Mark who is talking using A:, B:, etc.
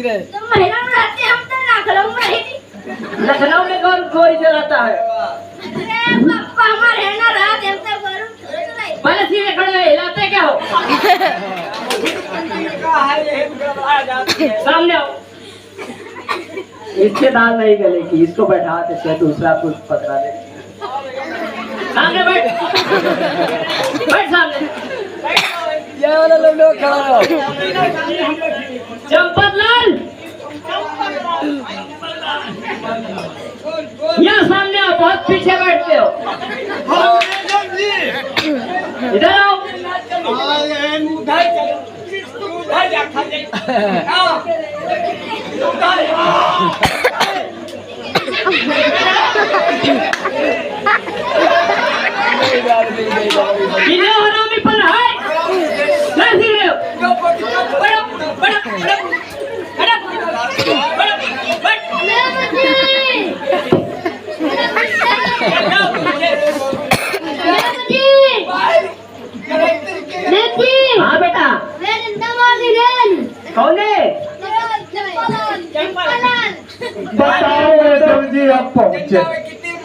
A: ठीक है।
B: तो महिला में रहते हम तो लखनऊ में ही।
C: लखनऊ में कौन कोई चलाता है?
B: अरे पापा हमारे है ना रात हम तो करूं थोड़े तो नहीं।
C: पहले सीधे खड़े हो, हिलाते क्या हो? सामने आओ। इसके दाल नहीं गलेगी, इसको बैठा देते दूसरा कुछ पकड़ा दे। सामने बैठ। बैठ सामने।
A: ये वाला लोग खड़ा रहो।
C: चंपत लाल, यहाँ सामने आओ, बहुत पीछे बैठते हो। इधर आओ। इन्हें हरामी पर है। कैसी रहे हो? बड़ा बड़ा बड़ा बड़ा बड़ा हाँ बेटा, कौन है?
A: बताओ मैडम जी, आप पहुंचे।